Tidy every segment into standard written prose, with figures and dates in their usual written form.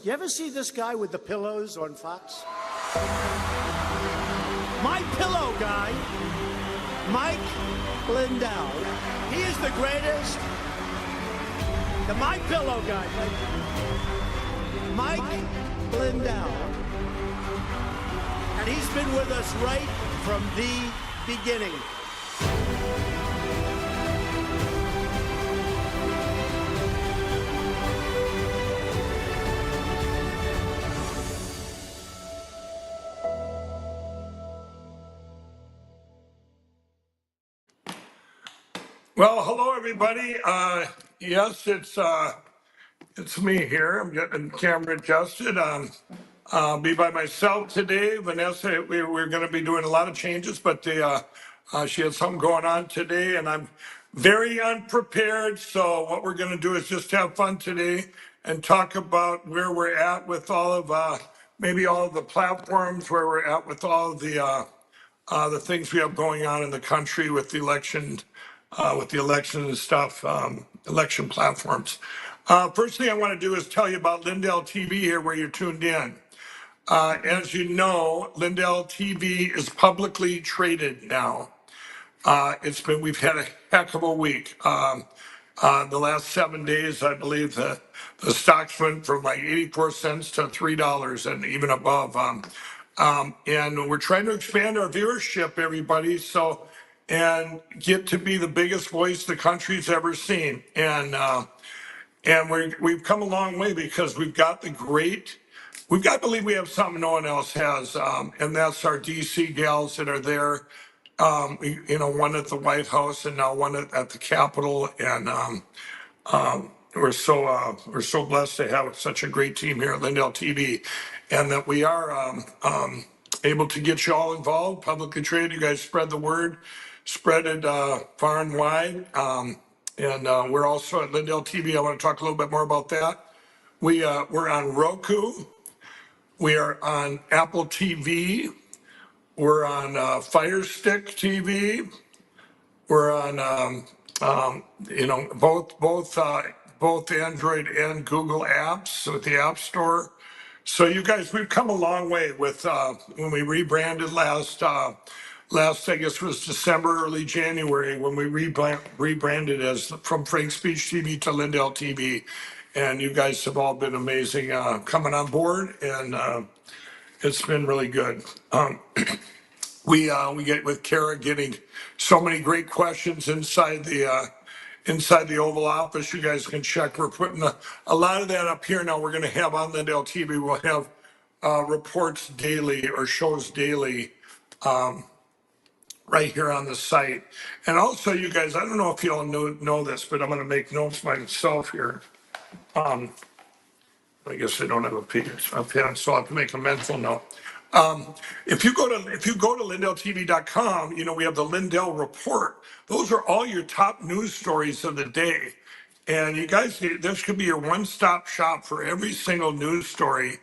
You ever see this guy with the pillows on Fox? My pillow guy, Mike Lindell. He is the greatest. The My Pillow guy, Mike Lindell. And he's been with us right from the beginning. Well, hello everybody. Yes, it's me here. I'm getting the camera adjusted. I'll be by myself today. Vanessa, we're going to be doing a lot of changes, but she had something going on today, and I'm very unprepared. So what we're going to do is just have fun today and talk about where we're at with all of maybe all of the platforms, where we're at with all of the things we have going on in the country with the election and stuff, election platforms. First thing I want to do is tell you about Lindell TV here, where you're tuned in. As you know, Lindell TV is publicly traded now. We've had a heck of a week. The last 7 days, I believe the stocks went from like 84 cents to $3 and even above. And we're trying to expand our viewership, everybody, and get to be the biggest voice the country's ever seen. And we've come a long way because we've got I believe we have something no one else has, and that's our DC gals that are there. One at the White House and now one at the Capitol, and we're so blessed to have such a great team here at Lindell TV, and that we are able to get you all involved, publicly traded. You guys spread the word, spread it far and wide, and we're also at Lindell TV. I want to talk a little bit more about that. We're on Roku. We are on Apple TV. We're on Fire Stick TV. We're on, both Android and Google apps with the App Store. So you guys, we've come a long way with when we rebranded last I guess was December, early January, when we rebranded as from Frank Speech TV to Lindell TV, and you guys have all been amazing coming on board, and it's been really good. We get with Kara getting so many great questions inside the Oval Office. You guys can check. We're putting a lot of that up here now. We're going to have on Lindell TV. We'll have reports daily or shows daily right here on the site. And also, you guys, I don't know if you all know this, but I'm going to make notes myself here. I guess I don't have a pen, so I'll have to make a mental note. If you go to lindelltv.com, we have the Lindell Report. Those are all your top news stories of the day. And you guys, this could be your one-stop shop for every single news story.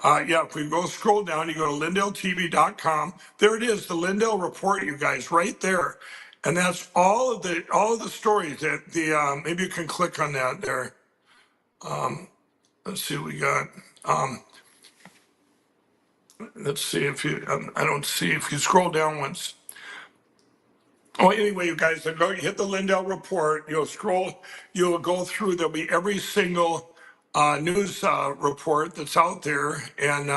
If we scroll down, you go to lindelltv.com. There it is, the Lindell Report, you guys, right there. And that's all of the stories that maybe you can click on that there. Let's see what we got. Let's see if you, I don't see if you scroll down once. Oh, anyway, you guys, you hit the Lindell Report, you'll go through, there'll be every single news report that's out there, and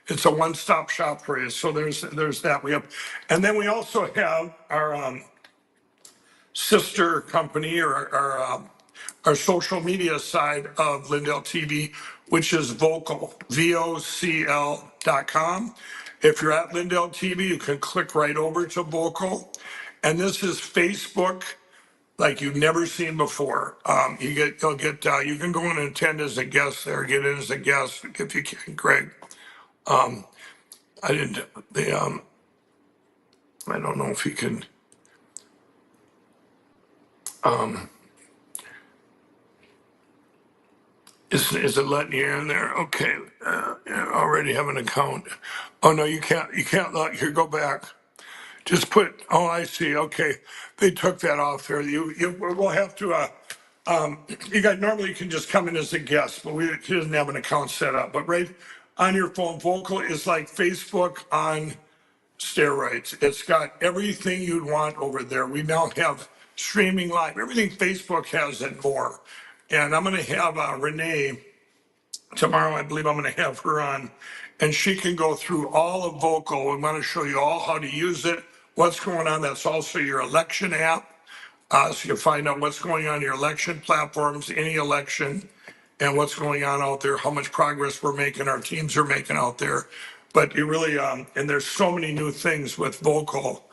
it's a one-stop shop for you. So there's that. And then we also have our sister company, or our social media side of Lindell TV, which is Vocal, VOCL.com. If you're at Lindell TV, you can click right over to Vocal. And this is Facebook like you've never seen before. You can go in and attend as a guest there, get in as a guest if you can, Greg. I don't know if you can, is it letting you in there? Okay, you already have an account. Oh no, you can't let, here, go back. Just put, oh, I see, okay. They took that off there. We'll have to You guys normally can just come in as a guest, but he doesn't have an account set up. But right on your phone, Vocal is like Facebook on steroids. It's got everything you'd want over there. We now have streaming live, everything Facebook has and more. And I'm going to have Renee tomorrow. I believe I'm going to have her on, and she can go through all of Vocal. We want to show you all how to use it, what's going on. That's also your election app. So you find out what's going on in your election platforms, any election, and what's going on out there, how much progress we're making, our teams are making out there. But you really, and there's so many new things with Vocal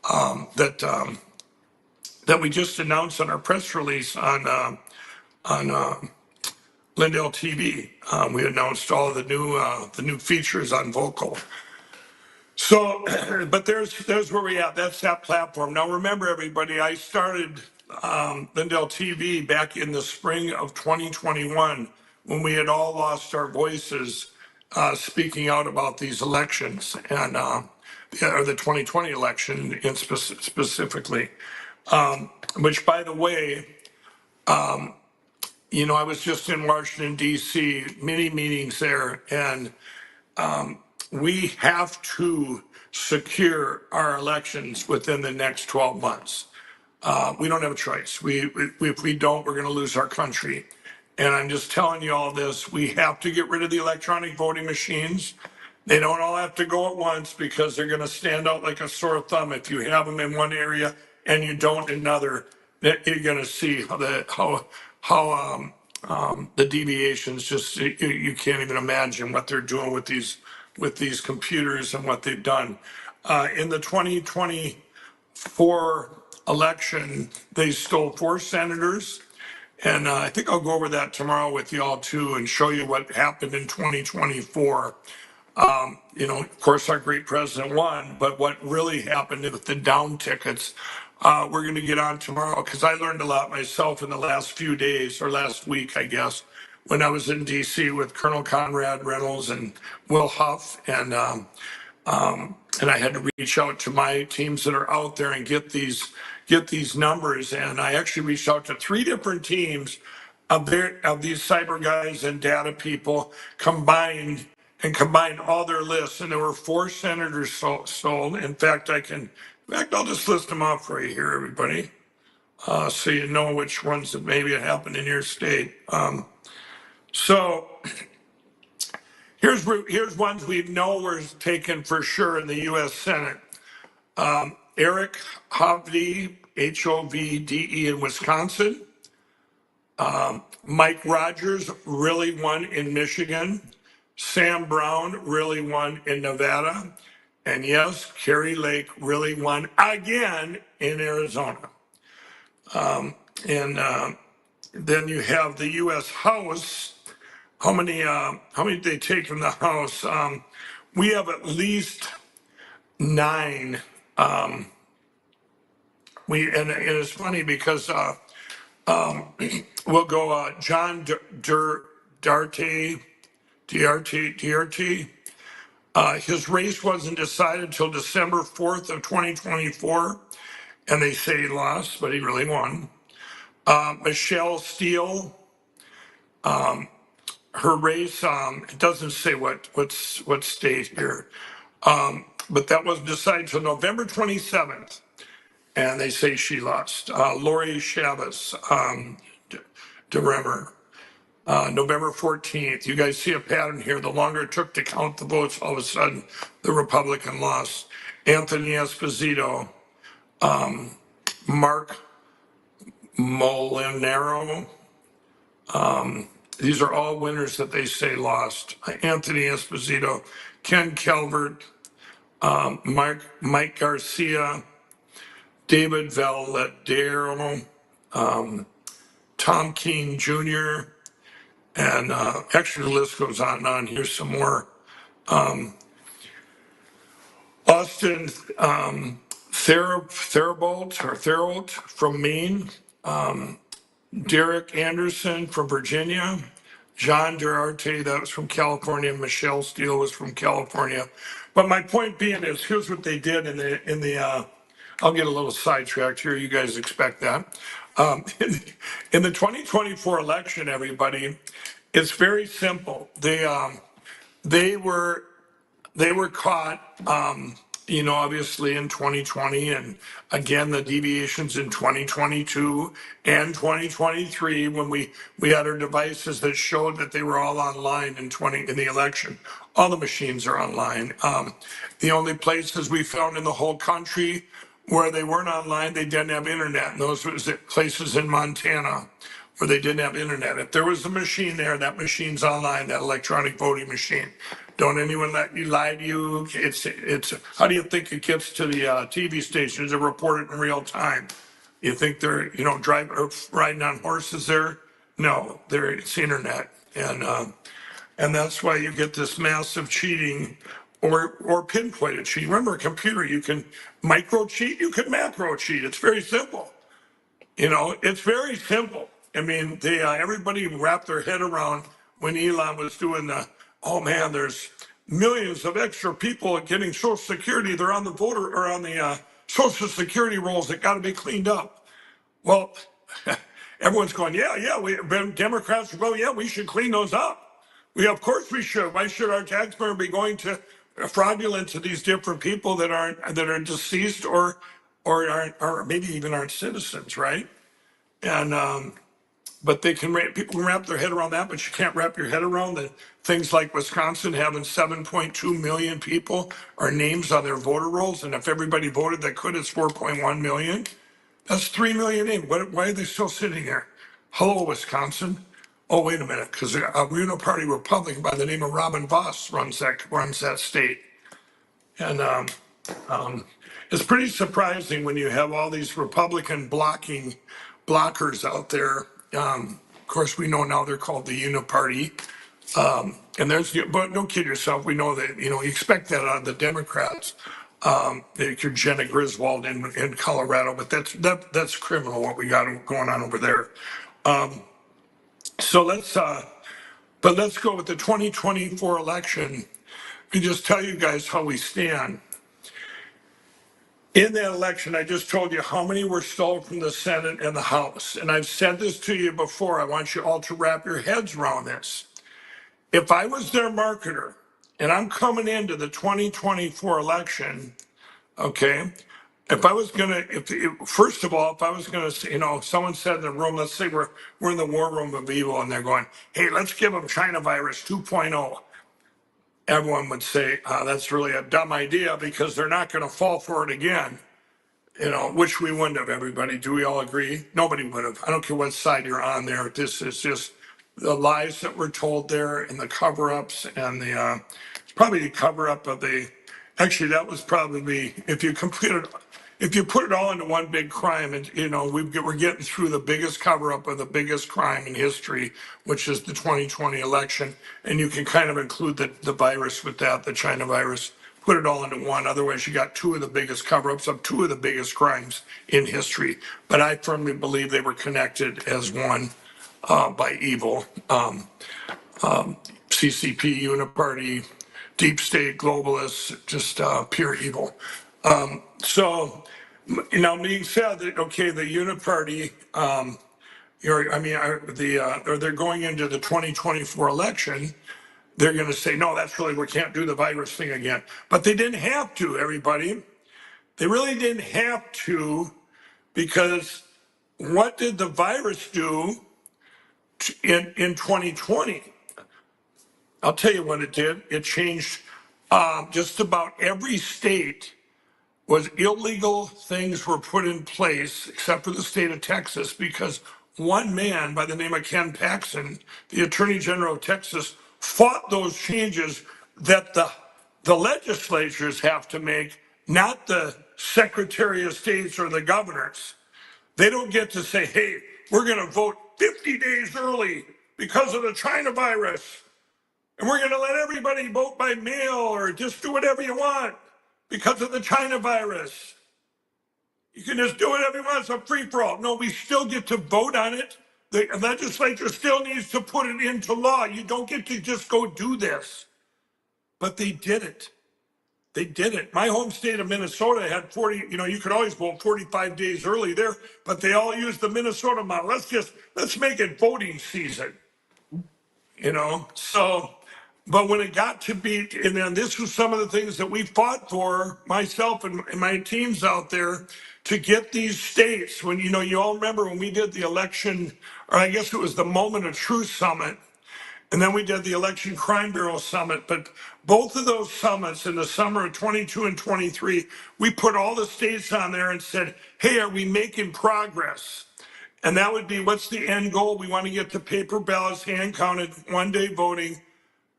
that we just announced on our press release on Lindell TV. We announced all the new features on Vocal. So, but there's where we at. That's that platform. Now, remember, everybody, I started Lindell TV back in the spring of 2021 when we had all lost our voices speaking out about these elections and or the 2020 election in specifically. Which, by the way, I was just in Washington D.C. many meetings there, and we have to secure our elections within the next 12 months. We don't have a choice. If we don't, we're going to lose our country. And I'm just telling you all this. We have to get rid of the electronic voting machines. They don't all have to go at once because they're going to stand out like a sore thumb. If you have them in one area and you don't in another, you're going to see how the deviations just you can't even imagine what they're doing with these computers and what they've done. In the 2024 election, they stole 4 senators. And I think I'll go over that tomorrow with y'all too and show you what happened in 2024. Of course, our great president won, but what really happened with the down tickets, we're going to get on tomorrow because I learned a lot myself in the last few days or last week, I guess, when I was in DC with Colonel Conrad Reynolds and Will Huff, and I had to reach out to my teams that are out there and get these numbers. And I actually reached out to 3 different teams of these cyber guys and data people combined all their lists. And there were 4 senators sold. In fact, I'll just list them off for you here, everybody, so you know which ones that maybe it happened in your state. So here's ones we know were taken for sure in the U.S. Senate. Eric Hovde, Hovde in Wisconsin. Mike Rogers really won in Michigan. Sam Brown really won in Nevada. And yes, Kerry Lake really won again in Arizona. And then you have the U.S. House. How many did they take from the House? We have at least 9. And it's funny because we'll go John Darte. His race wasn't decided until December 4th of 2024, and they say he lost, but he really won. Michelle Steele, her race, it doesn't say what state here, but that wasn't decided until November 27th, and they say she lost. Lori Chavez, DeRemer, November 14th. You guys see a pattern here. The longer it took to count the votes, all of a sudden, the Republican lost. Anthony Esposito, Mark Molinaro. These are all winners that they say lost. Anthony Esposito, Ken Calvert, Mike Garcia, David Valadero, Tom Keene Jr., and actually the list goes on and on. Here's some more. Austin Therault from Maine. Derek Anderson from Virginia. John Duarte, that was from California. Michelle Steele was from California. But my point being is, here's what they did in the I'll get a little sidetracked here. You guys expect that. In the 2024 election, everybody, it's very simple. They were they were caught, obviously in 2020, and again the deviations in 2022 and 2023 when we had our devices that showed that they were all online in the election. All the machines are online. The only places we found in the whole country where they weren't online, they didn't have internet, and those was the places in Montana where they didn't have internet. If there was a machine there, that machine's online, that electronic voting machine. Don't anyone let you lie to you. It's. How do you think it gets to the TV stations to report it in real time? You think they're driving or riding on horses there? No, it's internet, and that's why you get this massive cheating or pinpointed cheating. Remember, a computer, you can micro cheat, you can macro cheat. It's very simple. It's very simple. I mean, everybody wrapped their head around when Elon was doing oh man, there's millions of extra people getting Social Security. They're on the voter or on the Social Security rolls that got to be cleaned up. Well, everyone's going, yeah, Democrats go, yeah, we should clean those up. Of course we should. Why should our taxpayer be going to fraudulent to these different people that are deceased or maybe even aren't citizens, right? And but people can wrap their head around that, but you can't wrap your head around the things like Wisconsin having 7.2 million people or names on their voter rolls, and if everybody voted that could, it's 4.1 million. That's 3 million names. Why are they still sitting there? Hello, Wisconsin. Oh, wait a minute, because a Party Republican by the name of Robin Voss runs that state, and it's pretty surprising when you have all these Republican blockers out there. Of course, we know now they're called the Uniparty. But don't kid yourself. We know that, you expect that out of the Democrats. Like your Jenna Griswold in Colorado, but that's criminal what we got going on over there. So let's go with the 2024 election and just tell you guys how we stand. In that election, I just told you how many were stolen from the Senate and the House. And I've said this to you before. I want you all to wrap your heads around this. If I was their marketer and I'm coming into the 2024 election, okay, first of all, if I was going to, someone said in the room, let's say we're in the war room of evil and they're going, hey, let's give them China virus 2.0. Everyone would say, that's really a dumb idea because they're not going to fall for it again. Which we wouldn't have, everybody. Do we all agree? Nobody would have. I don't care what side you're on there. This is just the lies that were told there and the cover-ups and probably the cover-up of actually that was probably, if you put it all into one big crime, and we're getting through the biggest cover-up of the biggest crime in history, which is the 2020 election, and you can kind of include the virus with that, the China virus. Put it all into one. Otherwise, you got two of the biggest cover-ups of two of the biggest crimes in history. But I firmly believe they were connected as one by evil. CCP, Uniparty, deep state globalists, just pure evil. So now being said that, okay, the Uniparty, or they're going into the 2024 election, they're going to say, no, we can't do the virus thing again. But they didn't have to, everybody. They really didn't have to, because what did the virus do in 2020? I'll tell you what it did. It changed just about every state was illegal things were put in place, except for the state of Texas, because one man by the name of Ken Paxton, the Attorney General of Texas, fought those changes that the legislatures have to make, not the Secretary of States or the governors. They don't get to say, hey, we're going to vote 50 days early because of the China virus. And we're going to let everybody vote by mail or just do whatever you want because of the China virus. You can just do whatever you want. It's a free-for-all. No, we still get to vote on it. The legislature still needs to put it into law. You don't get to just go do this. But they did it. they didn't. My home state of Minnesota had 40, you could always vote 45 days early there, but they all used the Minnesota model. Let's make it voting season, So, but when it got to be, and then this was some of the things that we fought for, myself and my teams out there, to get these states, when, you all remember when we did the election, or I guess it was the Moment of Truth Summit, and then we did the Election Crime Bureau Summit. But both of those summits in the summer of 22 and 23, we put all the states on there and said, hey, are we making progress? And that would be, what's the end goal? We want to get to paper ballots, hand counted, 1-day voting,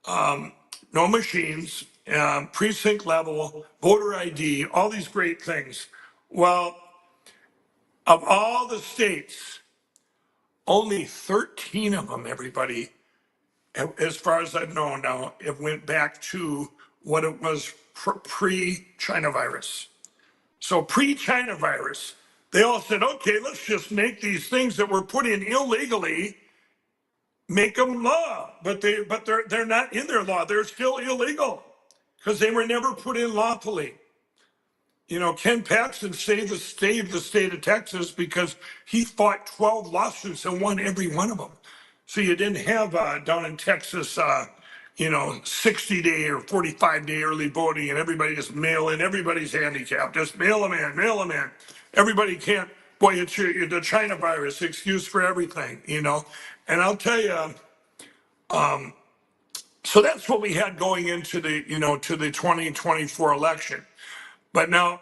no machines, precinct level, voter ID, all these great things. Well, of all the states, only 13 of them, everybody, as far as I know now, it went back to what it was pre-China virus. So pre-China virus, they all said, okay, let's just make these things that were put in illegally, make them law. But they're not in their law. They're still illegal because they were never put in lawfully. Ken Paxton saved the state of Texas because he fought 12 lawsuits and won every one of them. So you didn't have down in Texas, 60-day or 45-day early voting and everybody just mail in. Everybody's handicapped. Just mail them in, mail them in. Everybody can't. Boy, it's the China virus excuse for everything, And I'll tell you, so that's what we had going into the, to the 2024 election. But now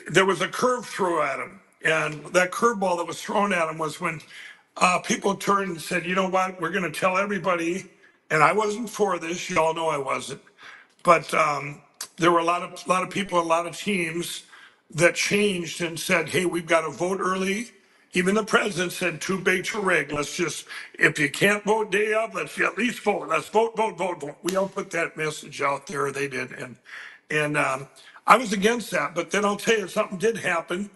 there was a curve thrown at him. And that curveball that was thrown at him was when people turned and said, you know what, we're going to tell everybody, and I wasn't for this, you all know I wasn't, but there were a lot of people, a lot of teams that changed and said, hey, we've got to vote early. Even the president said, too big to rig. Let's just, if you can't vote day of, let's at least vote. Let's vote, vote, vote, vote. We all put that message out there, they did. And I was against that, but then I'll tell you, something did happen.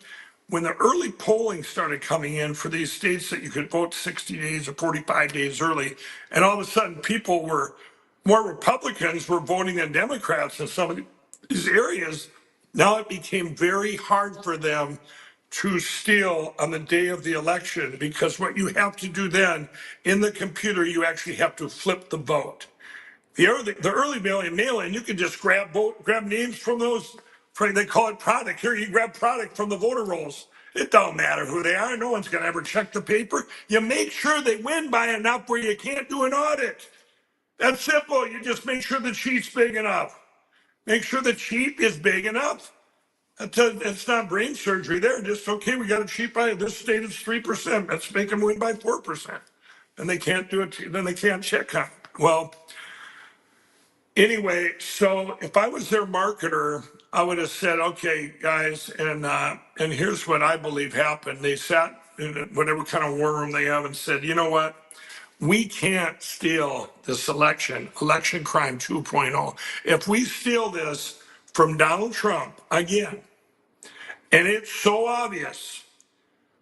When the early polling started coming in for these states that you could vote 60 days or 45 days early, and all of a sudden more Republicans were voting than Democrats in some of these areas. Now it became very hard for them to steal on the day of the election, because what you have to do then in the computer, you actually have to flip the vote. The early mail-in, you can just grab names from those, they call it product. Here, you grab product from the voter rolls. It don't matter who they are. No one's going to ever check the paper. You make sure they win by enough where you can't do an audit. That's simple. You just make sure the sheet's big enough. Make sure the sheet is big enough. It's not brain surgery there. Just, okay, we got a cheat by this state is 3%. Let's make them win by 4%. And they can't do it. Then they can't check on it. Well, anyway, so if I was their marketer, I would have said, okay, guys, and here's what I believe happened. They sat in whatever kind of war room they have and said, you know what? We can't steal this election crime 2.0. If we steal this from Donald Trump again, and it's so obvious,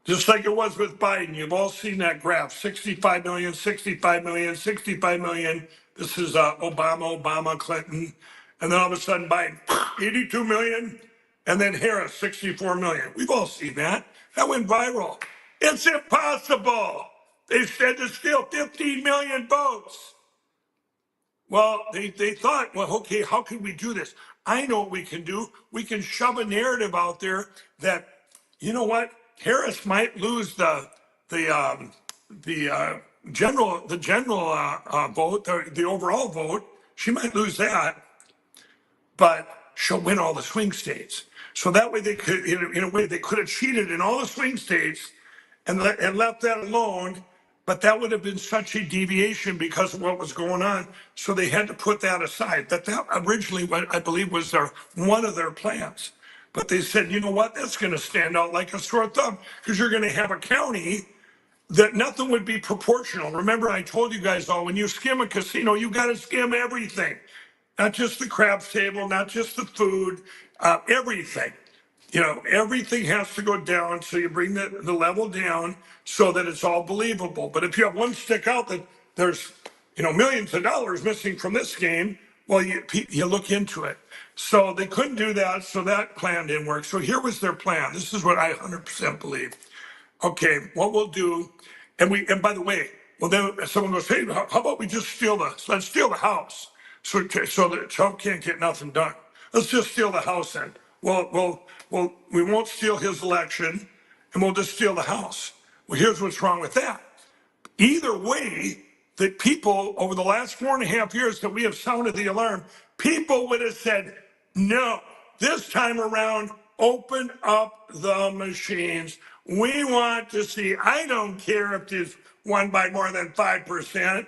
just like it was with Biden, you've all seen that graph, 65 million, 65 million, 65 million. This is Obama, Clinton. And then all of a sudden Biden, 82 million. And then Harris, 64 million. We've all seen that. That went viral. It's impossible. They said to steal 15 million votes. Well, they thought, well, okay, how can we do this? I know what we can do. We can shove a narrative out there that, you know what, Harris might lose the general vote, the overall vote. She might lose that, but she'll win all the swing states. So that way they could, in a way, they could have cheated in all the swing states and left that alone. But that would have been such a deviation because of what was going on. So they had to put that aside. But that originally, what I believe, was one of their plans. But they said, you know what, that's going to stand out like a sore thumb, because you're going to have a county that nothing would be proportional. Remember, I told you guys all, when you skim a casino, you got to skim everything. Not just the craps table, not just the food, everything. Everything has to go down. So you bring the level down so that it's all believable. But if you have one stick out that there's, millions of dollars missing from this game, well, you look into it. So they couldn't do that. So that plan didn't work. So here was their plan. This is what I 100% believe. Okay, what we'll do, and by the way, well then someone goes, hey, how about we just let's steal the house, so that Trump can't get nothing done. Let's just steal the house then. Well, we won't steal his election, and we'll just steal the house. Well, here's what's wrong with that. Either way, that people over the last 4.5 years that we have sounded the alarm, people would have said, no, this time around, open up the machines. We want to see, I don't care if it's won by more than 5%.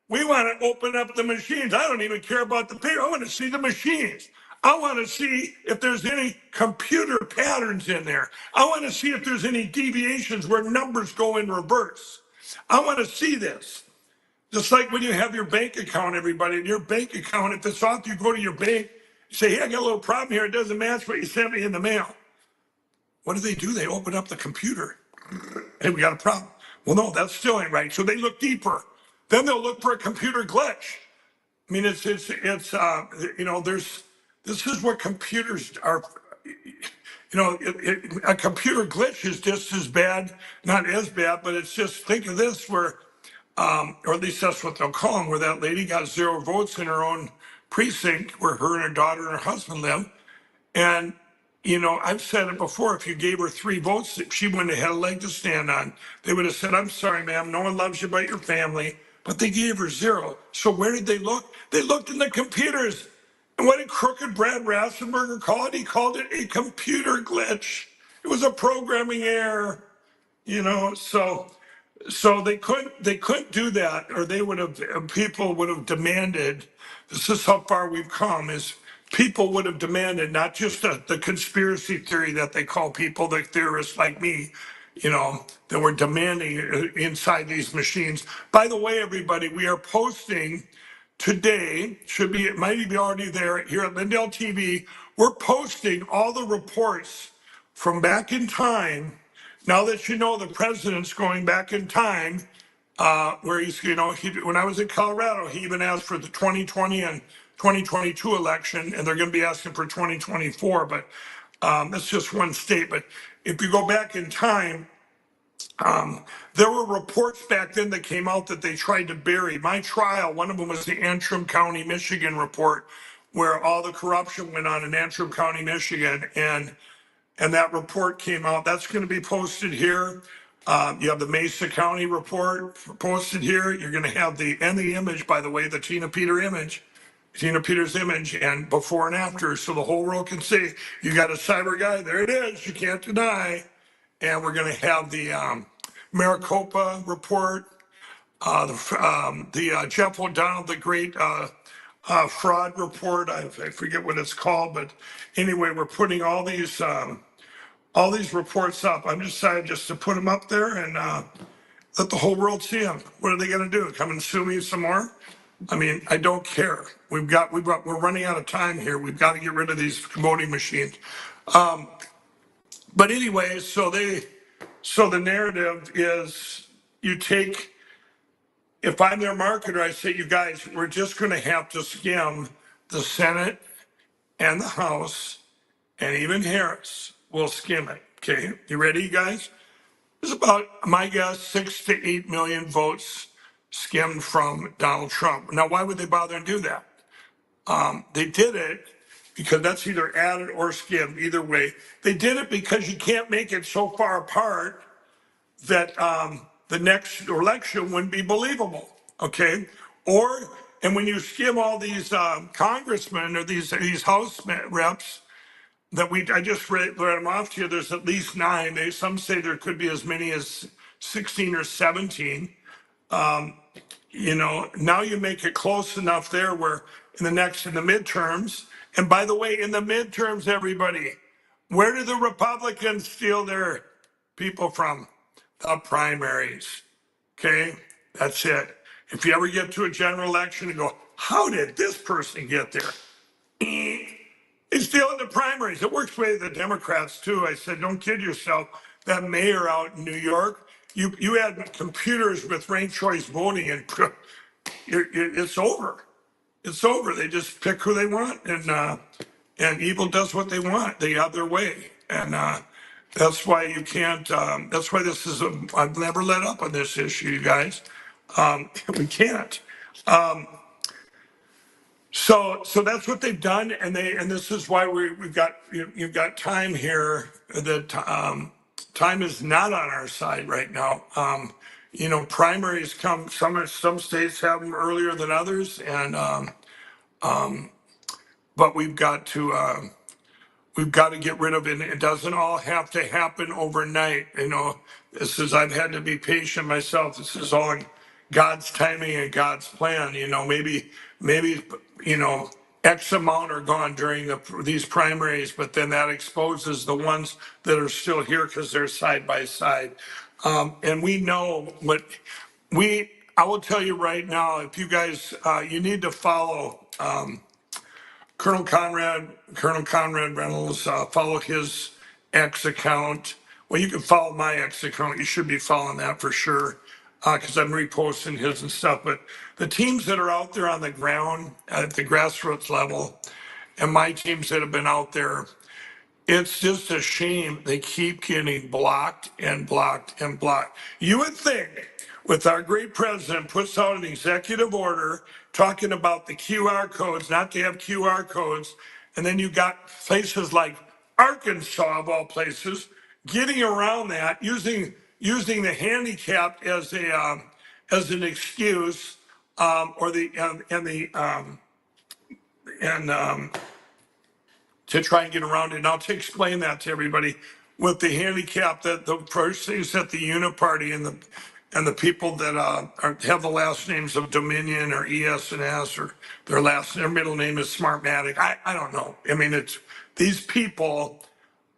We want to open up the machines. I don't even care about the paper. I want to see the machines. I want to see if there's any computer patterns in there. I want to see if there's any deviations where numbers go in reverse. I want to see this. Just like when you have your bank account, everybody, in your bank account, if it's off, you go to your bank, you say, hey, I got a little problem here. It doesn't match what you sent me in the mail. What do? They open up the computer. Hey, we got a problem. Well, no, that still ain't right. So they look deeper. Then they'll look for a computer glitch. I mean, this is what computers are. A computer glitch is just as bad, not as bad, but it's just, think of this where, or at least that's what they'll call them, where that lady got 0 votes in her own precinct where her and her daughter and her husband live. And, I've said it before, if you gave her 3 votes, she wouldn't have had a leg to stand on. They would have said, I'm sorry, ma'am, no one loves you but your family. But they gave her 0. So where did they look? They looked in the computers. And what did crooked Brad Rassenberger call it? He called it a computer glitch. It was a programming error, so they couldn't do that, or they would have, people would have demanded. This is how far we've come. Is people would have demanded not just the conspiracy theory that they call people, the theorists like me, that were demanding inside these machines. By the way, everybody, we are posting today. It might be already there here at Lindell TV. We're posting all the reports from back in time. Now that the president's going back in time, where when I was in Colorado, he even asked for the 2020 and 2022 election, and they're going to be asking for 2024. But that's just one state. But if you go back in time, there were reports back then that came out that they tried to bury. My trial, one of them was the Antrim County, Michigan report, where all the corruption went on in Antrim County, Michigan, and that report came out. That's going to be posted here. You have the Mesa County report posted here. You're going to have the image, by the way, the Tina Peters image, and before and after, so the whole world can see. You got a cyber guy. There it is. You can't deny. And we're going to have the Maricopa report, the Jeff O'Donnell, the great fraud report. I forget what it's called, but anyway, we're putting all these reports up. I'm decided just to put them up there and let the whole world see them. What are they going to do? Come and sue me some more? I mean, I don't care. We're running out of time here. We've got to get rid of these voting machines. But anyway, so the narrative is if I'm their marketer, I say, you guys, we're just going to have to skim the Senate and the House, and even Harris will skim it. Okay, you ready, guys? There's about, my guess, 6 to 8 million votes skimmed from Donald Trump. Now, why would they bother to do that? They did it because that's either added or skimmed, either way. They did it because you can't make it so far apart that the next election wouldn't be believable, okay? And when you skim all these congressmen or these House reps, I just read them off to you. There's at least 9. Some say there could be as many as 16 or 17. Now you make it close enough there where in the midterms, and by the way, in the midterms, everybody, where do the Republicans steal their people from? The primaries. Okay, that's it. If you ever get to a general election and go, how did this person get there? It's still in the primaries. It works with the Democrats too. I said, don't kid yourself. That mayor out in New York, you had computers with ranked choice voting, and it's over. It's over. They just pick who they want, and and evil does what they want. They have their way, and that's why you can't. That's why this is. I've never let up on this issue, you guys. We can't. So that's what they've done, and this is why we've got you've got time here. That time is not on our side right now. Primaries come. Some states have them earlier than others, and but we've got to get rid of it. It doesn't all have to happen overnight. I've had to be patient myself. This is all in God's timing and God's plan. Maybe, X amount are gone during these primaries, but then that exposes the ones that are still here because they're side by side. And we know I will tell you right now, if you guys, you need to follow, Colonel Conrad Reynolds, follow his X account. Well, you can follow my X account. You should be following that for sure, because I'm reposting his and stuff. But the teams that are out there on the ground at the grassroots level, and my teams that have been out there, it's just a shame they keep getting blocked and blocked and blocked. You would think with our great president puts out an executive order talking about the QR codes, not to have QR codes, and then you got places like Arkansas of all places getting around that using the handicap as an excuse, or the and to try and get around it. Now, to explain that to everybody, with the handicap, that the persons at the Uniparty and the people that have the last names of Dominion or ES and S, or their middle name is Smartmatic. I don't know. I mean, these people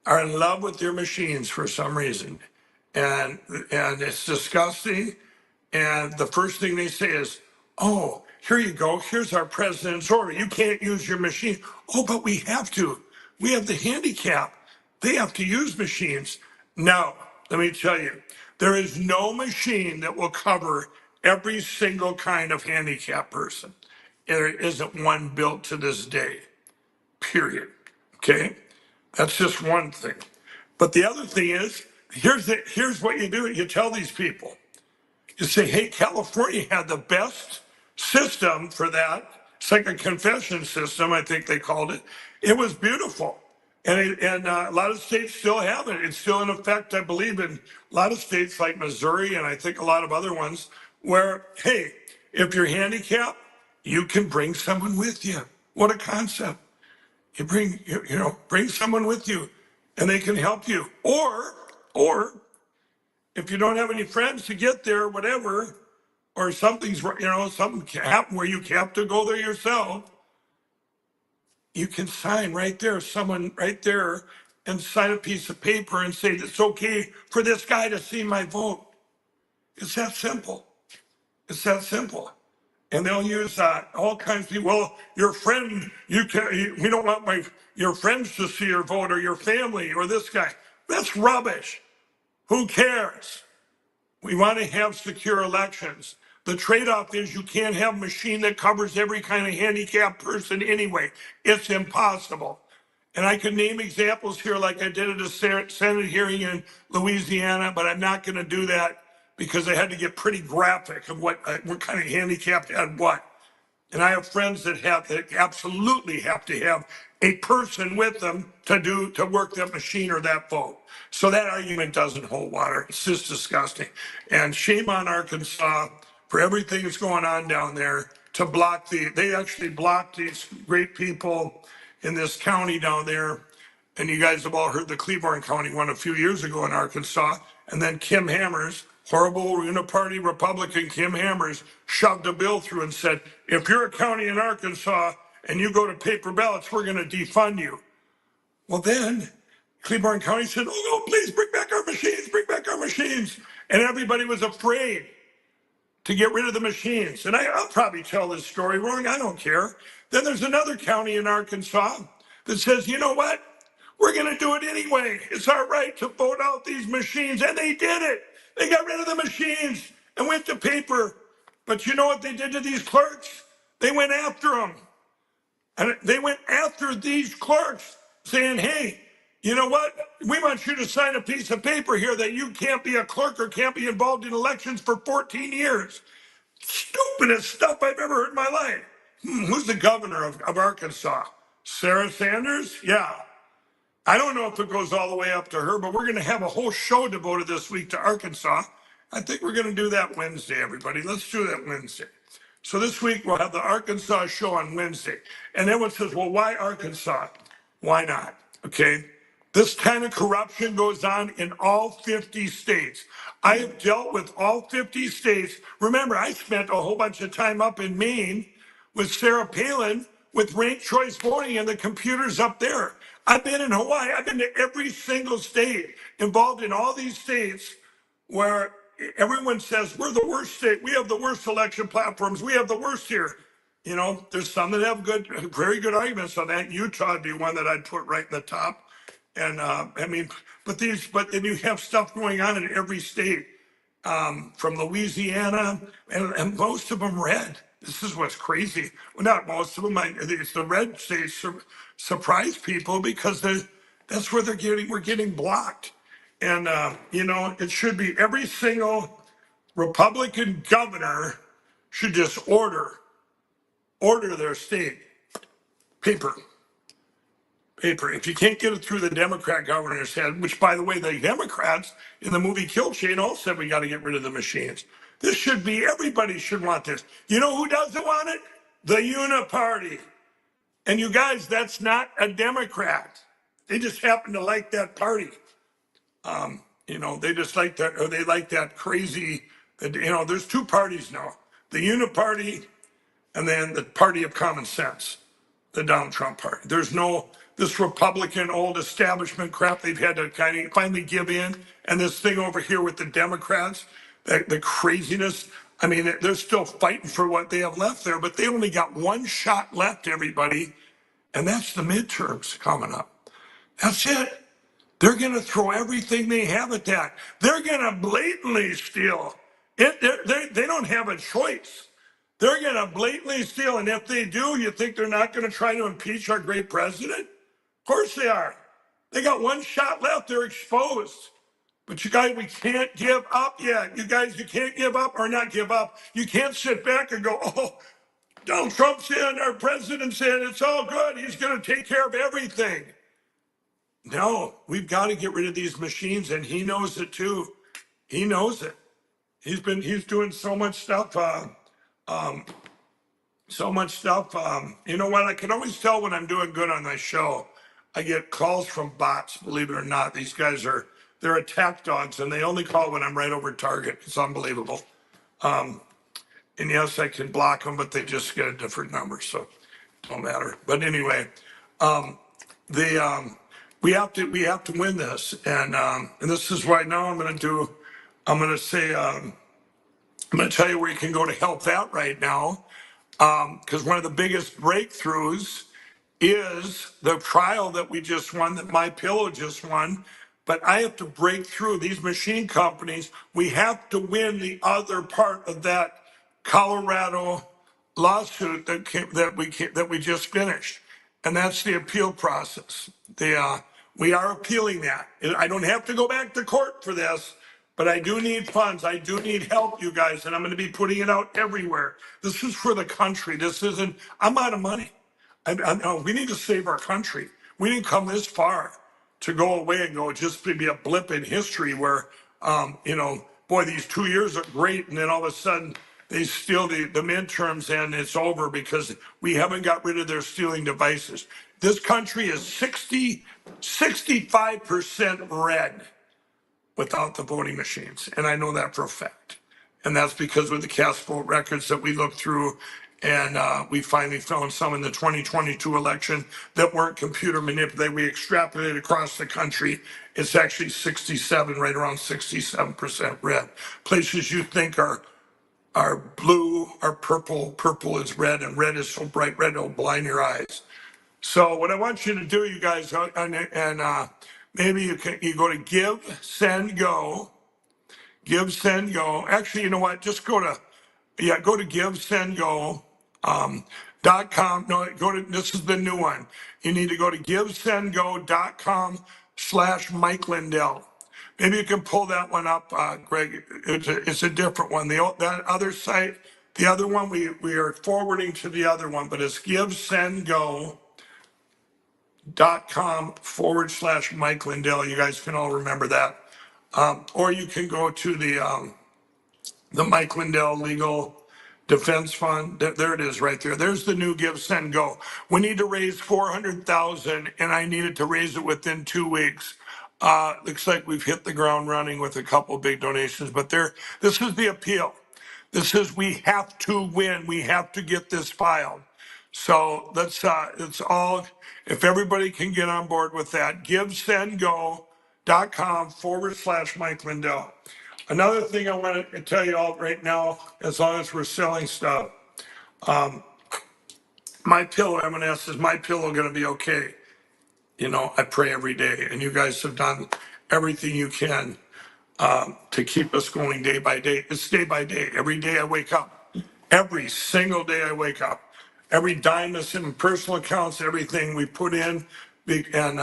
are in love with their machines for some reason, and it's disgusting. And the first thing they say is, "Oh, here you go. Here's our president's order. You can't use your machine." "Oh, but we have to. We have the handicap. They have to use machines." No, let me tell you, there is no machine that will cover every single kind of handicap person. There isn't one built to this day, period. Okay? That's just one thing. But the other thing is, here's what you do. You tell these people. You say, "Hey, California had the best system for that. It's like a confession system, I think they called it. It was beautiful." And a lot of states still have it. It's still in effect, I believe, in a lot of states like Missouri, and I think a lot of other ones, where, hey, if you're handicapped, you can bring someone with you. What a concept. You bring someone with you, and they can help you. Or if you don't have any friends to get there, whatever, or something can happen where you have to go there yourself, you can sign right there, someone right there, and sign a piece of paper and say it's okay for this guy to see my vote. It's that simple. It's that simple. And they'll use all kinds of people. "Well, your friend, we don't want your friends to see your vote, or your family, or this guy." That's rubbish. Who cares? We want to have secure elections. The trade-off is you can't have a machine that covers every kind of handicapped person anyway. It's impossible. And I could name examples here like I did at a Senate hearing in Louisiana, but I'm not going to do that because I had to get pretty graphic of what kind of handicapped had what. And I have friends that absolutely have to have a person with them to work that machine or that vote. So that argument doesn't hold water. It's just disgusting. And shame on Arkansas for everything that's going on down there to block they actually blocked these great people in this county down there. And you guys have all heard the Cleburne County one a few years ago in Arkansas. And then Kim Hammers, horrible uniparty Republican Kim Hammers, shoved a bill through and said, "If you're a county in Arkansas and you go to paper ballots, we're going to defund you." Well, then Cleburne County said, "Oh, no, please bring back our machines, bring back our machines." And everybody was afraid to get rid of the machines. And I'll probably tell this story wrong. I don't care. Then there's another county in Arkansas that says, "You know what? We're going to do it anyway. It's our right to vote out these machines." And they did it. They got rid of the machines and went to paper. But you know what they did to these clerks? They went after them. And they went after these clerks saying, hey, you know what? We want you to sign a piece of paper here that you can't be a clerk or can't be involved in elections for 14 years. Stupidest stuff I've ever heard in my life. Who's the governor of Arkansas? Sarah Sanders? Yeah. I don't know if it goes all the way up to her, but we're going to have a whole show devoted this week to Arkansas. I think we're going to do that Wednesday, everybody. Let's do that Wednesday. So this week we'll have the Arkansas show on Wednesday. And everyone says, well, why Arkansas? Why not? Okay. This kind of corruption goes on in all 50 states. I have dealt with all 50 states. Remember, I spent a whole bunch of time up in Maine with Sarah Palin with ranked choice voting and the computers up there. I've been in Hawaii. I've been to every single state, involved in all these states where everyone says we're the worst state. We have the worst election platforms. We have the worst here. You know, there's some that have good, very good arguments on that. Utah would be one that I'd put right in the top. And I mean, but then you have stuff going on in every state, from Louisiana, and most of them red. This is what's crazy. Well, not most of them. It's the red states surprise people because that's where we're getting blocked. And, you know, it should be every single Republican governor should just order their state paper. If you can't get it through the Democrat governor's head, which, by the way, the Democrats in the movie Kill Chain all said we got to get rid of the machines. This should be, everybody should want this. You know who doesn't want it? The Uniparty. And you guys, that's not a Democrat. They just happen to like that party. You know, they just like that, or they like that crazy, you know, there's two parties now, the Uniparty and then the party of common sense, the Donald Trump party. There's no, this Republican old establishment crap, they've had to kind of finally give in. And this thing over here with the Democrats, the craziness. I mean, they're still fighting for what they have left there, but they only got one shot left, everybody. And that's the midterms coming up. That's it. They're going to throw everything they have at that. They're going to blatantly steal. They don't have a choice. They're going to blatantly steal. And if they do, you think they're not going to try to impeach our great president? Of course they are. They got one shot left. They're exposed. But you guys, we can't give up yet. You guys, you can't give up or not give up. You can't sit back and go, oh, Donald Trump's in, our president's in, it's all good. He's going to take care of everything. No, we've got to get rid of these machines, and he knows it too. He knows it. He's doing so much stuff. So much stuff. You know what? I can always tell when I'm doing good on my show. I get calls from bots, believe it or not. These guys they're attack dogs, and they only call when I'm right over target. It's unbelievable. And yes, I can block them, but they just get a different number, so it don't matter. But anyway, they we have to win this, and this is right now. I'm going to tell you where you can go to help that right now, because one of the biggest breakthroughs is the trial that we just won, that My Pillow just won. But I have to break through these machine companies. We have to win the other part of that Colorado lawsuit that we just finished, and that's the appeal process. We are appealing that. I don't have to go back to court for this, but I do need funds. I do need help, you guys, and I'm going to be putting it out everywhere. This is for the country. This isn't. I'm out of money. No, we need to save our country. We didn't come this far to go away and go just to be a blip in history where, you know, boy, these 2 years are great. And then all of a sudden they steal the midterms and it's over because we haven't got rid of their stealing devices. This country is 65% red without the voting machines. And I know that for a fact. And that's because with the cast vote records that we looked through, and we finally found some in the 2022 election that weren't computer manipulated. We extrapolated across the country. It's actually 67, right around 67% red. Places you think are blue are purple. Purple is red, and red is so bright red it'll blind your eyes. So what I want you to do, you guys, and maybe you go to Give, Send, Go. Give, Send, Go. Actually, you know what? Just go to Give, Send, Go. .com. No, this is the new one. You need to go to givesendgo.com/Mike Lindell. Maybe you can pull that one up, Greg. It's a different one. That other site, the other one, we are forwarding to the other one, but it's givesendgo.com/Mike Lindell. You guys can all remember that. Or you can go to the Mike Lindell Legal Defense Fund. There it is right there. There's the new Give, Send, Go. We need to raise 400,000 and I needed to raise it within 2 weeks. Looks like we've hit the ground running with a couple big donations, but this is the appeal. This is, we have to win. We have to get this filed. So it's all, if everybody can get on board with that, givesendgo.com/Mike Lindell. Another thing I want to tell you all right now, as long as we're selling stuff, my pillow, I'm going to ask, is my pillow going to be okay? You know, I pray every day, and you guys have done everything you can to keep us going day by day. It's day by day. Every day I wake up. Every single day I wake up. Every dime that's in personal accounts, everything we put in, and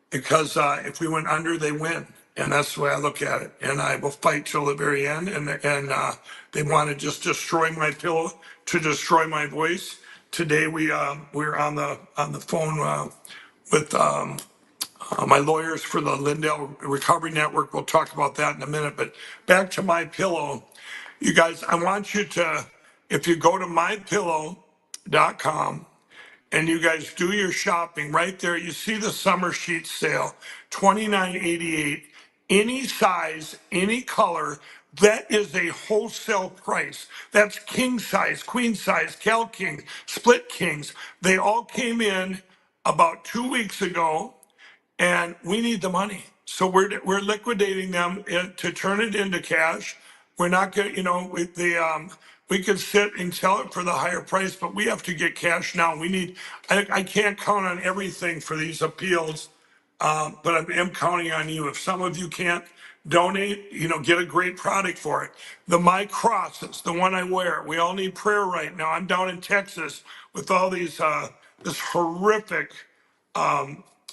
because if we went under, they win. And that's the way I look at it. And I will fight till the very end. And they want to just destroy my pillow, to destroy my voice. Today we're on the phone with my lawyers for the Lindell Recovery Network. We'll talk about that in a minute. But back to my pillow, you guys. I want you to, if you go to mypillow.com and you guys do your shopping right there, you see the summer sheet sale, $29.88, any size, any color. That is a wholesale price. That's king size, queen size, Cal King, split kings. They all came in about 2 weeks ago, and we need the money. So we're liquidating them to turn it into cash. We're not going to, we could sit and sell it for the higher price, but we have to get cash now. I can't count on everything for these appeals, but I am counting on you. If some of you can't donate, get a great product for it. My crosses, the one I wear. We all need prayer right now. I'm down in Texas with all these, this horrific,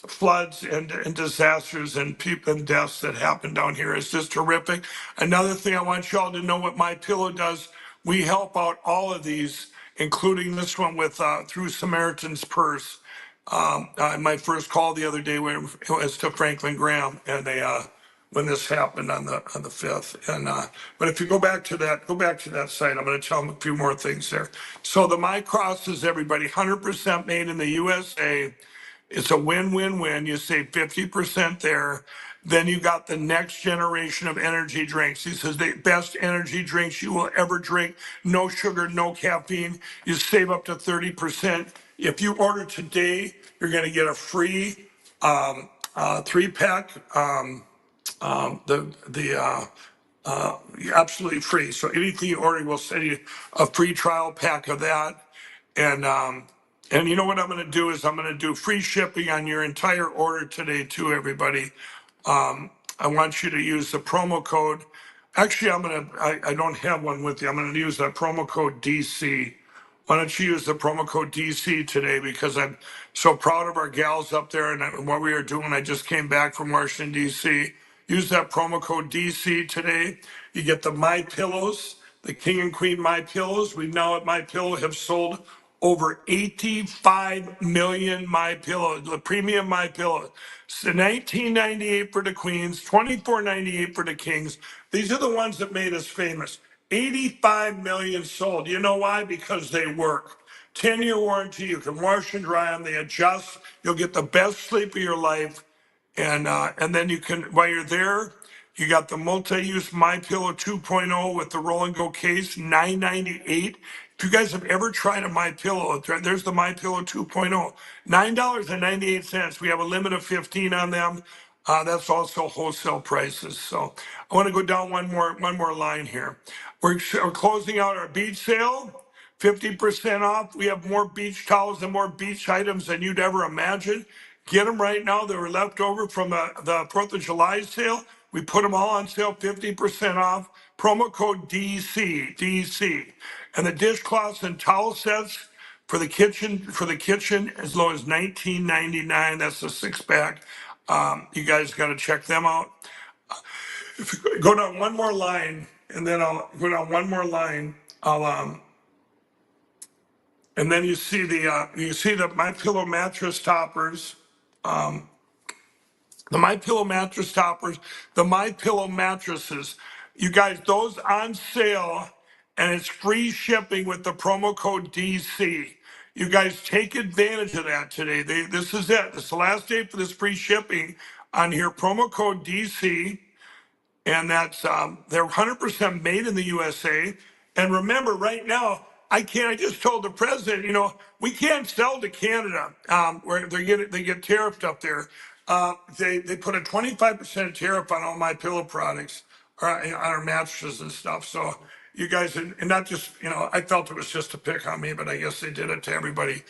floods and disasters and people and deaths that happen down here. It's just horrific. Another thing I want y'all to know what My Pillow does, we help out all of these, including this one with through Samaritan's Purse. My first call the other day was to Franklin Graham, and they when this happened on the 5th. And but if you go back to that site, I'm going to tell them a few more things there. So the My Cross is, everybody, 100% made in the USA. It's a win-win-win. You save 50% there. Then you got the next generation of energy drinks. He says the best energy drinks you will ever drink. No sugar, no caffeine. You save up to 30%. If you order today, you're going to get a free 3-pack. Absolutely free. So anything you order, we'll send you a free trial pack of that. And you know what I'm going to do is I'm going to do free shipping on your entire order today too, everybody. I want you to use the promo code. Actually, I don't have one with you. I'm going to use that promo code DC. Why don't you use the promo code DC today? Because I'm so proud of our gals up there and what we are doing. I just came back from Washington, DC. Use that promo code DC today. You get the My Pillows, the King and Queen My Pillows. We now at My Pillow have sold over 85 million My Pillows, the premium My Pillow. So $19.98 for the queens, $24.98 for the kings. These are the ones that made us famous. 85 million sold. You know why? Because they work. 10-year warranty. You can wash and dry them. They adjust. You'll get the best sleep of your life. And then you can, while you're there, you got the multi-use My Pillow 2.0 with the roll and go case, $9.98. If you guys have ever tried a My Pillow, there's the My Pillow 2.0, $9.98. We have a limit of 15 on them. That's also wholesale prices. So I want to go down one more line here. We're closing out our beach sale, 50% off. We have more beach towels and more beach items than you'd ever imagine. Get them right now. They were left over from the 4th of July sale. We put them all on sale, 50% off. Promo code DC. And the dishcloths and towel sets, for the kitchen as low as $19.99. That's a six pack. You guys got to check them out. Go down one more line, and then I'll go down one more line. And then you see the My Pillow mattress toppers. The My Pillow mattress toppers, the My Pillow mattresses. You guys, those on sale, and it's free shipping with the promo code DC. You guys take advantage of that today. This is it. This is the last day for this free shipping on here. Promo code DC. And that's they're 100% made in the USA. And remember, right now, I just told the president, we can't sell to Canada where they get tariffed up there. They put a 25% tariff on all My Pillow products, on our mattresses and stuff. So you guys, and not just, I felt it was just a pick on me, but I guess they did it to everybody.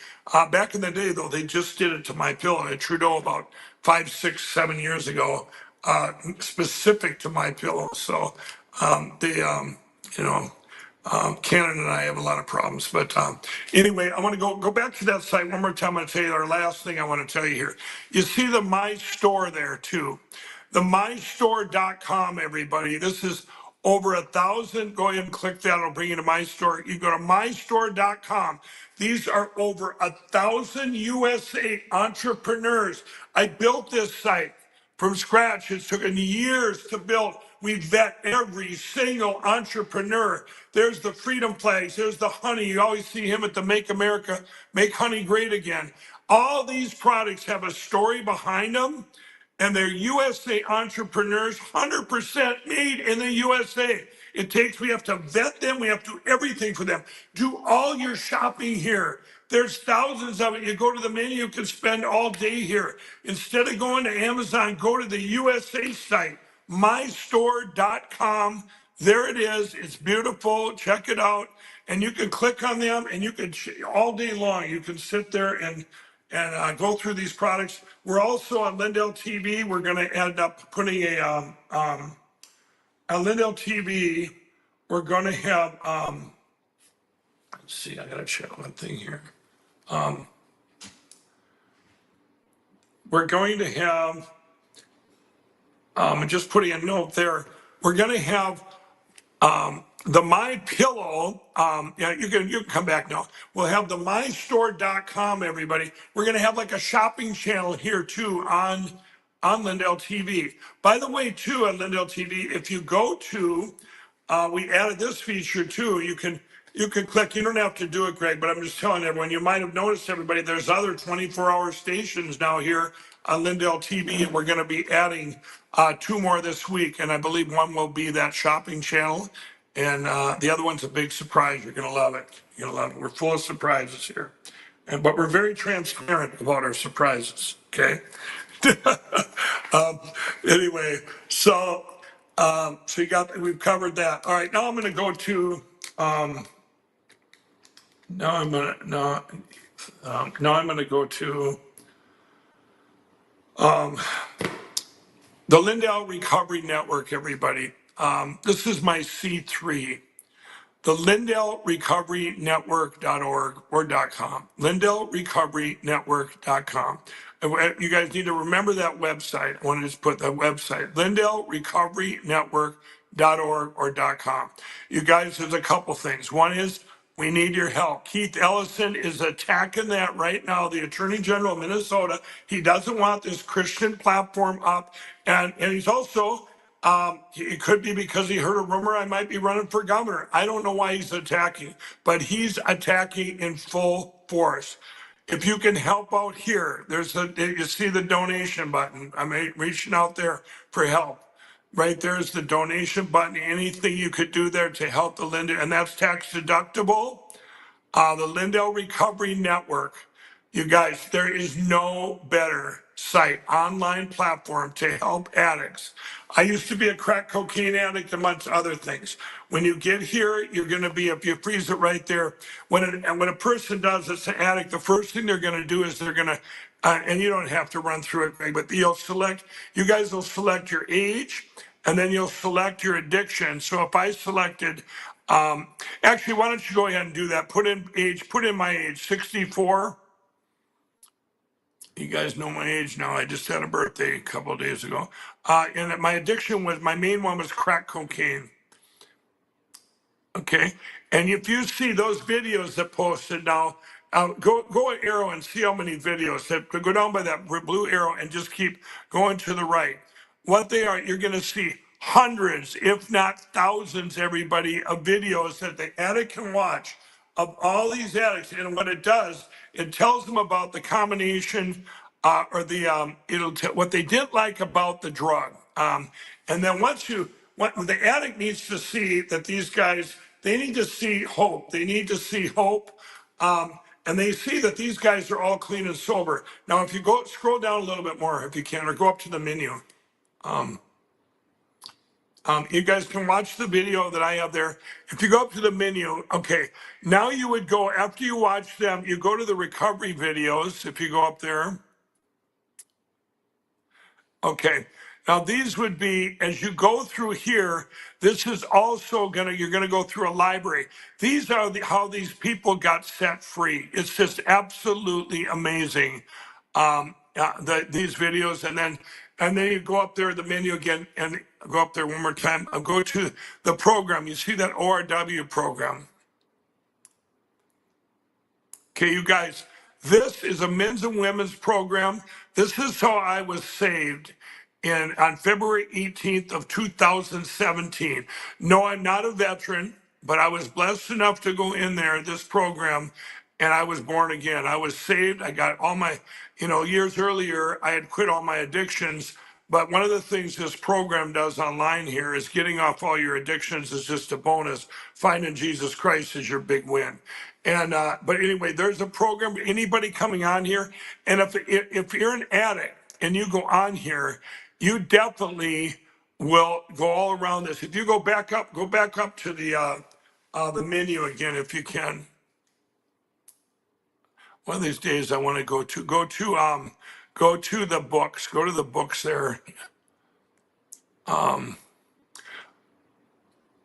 Back in the day, though, they just did it to My Pillow at Trudeau about 5, 6, 7 years ago, specific to My Pillow. So Canada and I have a lot of problems. But anyway, I want to go back to that site one more time. I'm going to tell you our last thing I want to tell you here. You see the My Store there too. The mystore.com, everybody. This is over 1,000. Go ahead and click that. It'll bring you to My Store. You go to mystore.com. These are over 1,000 USA entrepreneurs. I built this site from scratch. It's taken years to build. We vet every single entrepreneur. There's the Freedom Flags. There's the honey. You always see him at the Make Honey Great Again. All these products have a story behind them, and they're USA entrepreneurs, 100% made in the USA. We have to vet them. We have to do everything for them. Do all your shopping here. There's thousands of it. You go to the menu, you can spend all day here. Instead of going to Amazon, go to the USA site, mystore.com. There it is. It's beautiful. Check it out. And you can click on them, and you can, all day long, you can sit there and go through these products. We're also on Lindell TV. We're going to end up putting on Lindell TV. We're going to have, let's see, I got to check one thing here. We're going to have, just putting a note there, we're going to have the My Pillow. Yeah, you can come back now. We'll have the mystore.com, everybody. We're going to have like a shopping channel here too on Lindell TV. By the way, too, on Lindell TV, if you go to, we added this feature too. You can click. You don't have to do it, Greg, but I'm just telling everyone. You might have noticed, everybody, there's other 24-hour stations now here on Lindell TV, and we're going to be adding 2 more this week, and I believe one will be that shopping channel, and the other one's a big surprise. You're going to love it. You're going to love it. We're full of surprises here, but we're very transparent about our surprises. Okay. Anyway, so we've covered that. All right, now I'm going to go to. Now I'm gonna go to the Lindell Recovery Network, everybody. This is my C3, the LindellRecoveryNetwork.org or .com, LindellRecoveryNetwork.com. You guys need to remember that website. I want to just put that website, LindellRecoveryNetwork.org or .com. You guys, there's a couple things. One is we need your help. Keith Ellison is attacking that right now, the Attorney General of Minnesota. He doesn't want this Christian platform up. And he's also, it could be because he heard a rumor I might be running for governor. I don't know why he's attacking, but he's attacking in full force. If you can help out here, you see the donation button. I'm reaching out there for help. Right there's the donation button. Anything you could do there to help the Lindell, and that's tax deductible. The Lindell Recovery Network. You guys, there is no better site, online platform to help addicts. I used to be a crack cocaine addict, amongst other things. When you get here, you're going to be, if you freeze it right there, when a person does, it's an addict, the first thing they're going to do is they're going to, and you don't have to run through it, Greg, but you guys will select your age, and then you'll select your addiction. So if I selected Actually, why don't you go ahead and do that? Put in my age, 64. You guys know my age now. I just had a birthday a couple of days ago. And my addiction was, my main one was crack cocaine. Okay. And if you see those videos that posted now, go an arrow and see how many videos that go down by that blue arrow and just keep going to the right. What they are, you're going to see hundreds, if not thousands, everybody, of videos that the addict can watch of all these addicts. And what it does, it tells them about the combination or the what they didn't like about the drug. And then what the addict needs to see that these guys, they need to see hope. They need to see hope. And they see that these guys are all clean and sober. Now, if you go scroll down a little bit more, if you can, or go up to the menu. You guys can watch the video that I have there. If you go up to the menu, okay, now you would go, after you watch them, you go to the recovery videos, if you go up there. Okay, now these would be, as you go through here, this is also you're gonna go through a library. These are how these people got set free. It's just absolutely amazing. These videos, and then you go up there, the menu again, and go up there one more time. Go to the program. You see that ORW program. Okay, you guys, this is a men's and women's program. This is how I was saved on February 18th of 2017. No, I'm not a veteran, but I was blessed enough to go in there, this program, and I was born again. I was saved. I got all my, years earlier, I had quit all my addictions. But one of the things this program does online here is getting off all your addictions is just a bonus. Finding Jesus Christ is your big win. And but anyway, there's a program. Anybody coming on here, and if you're an addict and you go on here, you definitely will go all around this. If you go back up to the menu again, if you can. One of these days, I want to go to the books. Go to the books there.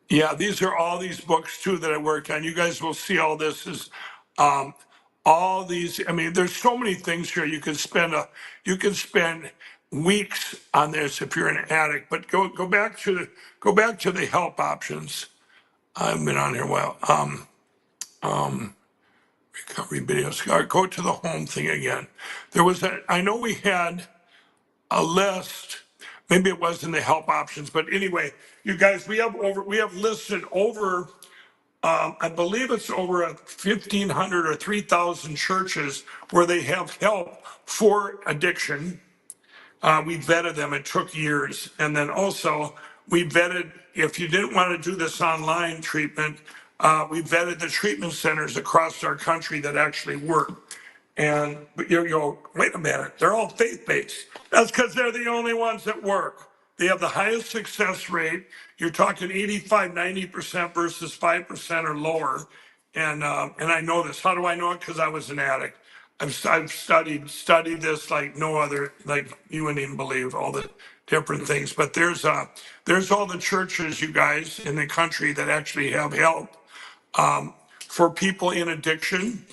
Yeah, these are all these books too that I worked on. You guys will see all this is all these. I mean, there's so many things here. You can spend weeks on this if you're an addict. But go back to the help options. I've been on here a while. Recovery videos. Go to the home thing again. I know we had a list. Maybe it wasn't the help options, but anyway, you guys, we have listed over, I believe it's over 1,500 or 3,000 churches where they have help for addiction. We vetted them. It took years. And then also we vetted, if you didn't want to do this online treatment, we vetted the treatment centers across our country that actually work. But you go, wait a minute, they're all faith-based. That's because they're the only ones that work. They have the highest success rate. You're talking 85, 90% versus 5% or lower. And I know this. How do I know it? Because I was an addict. I've studied this like no other, like you wouldn't even believe all the different things. But there's all the churches, you guys, in the country that actually have help for people in addiction.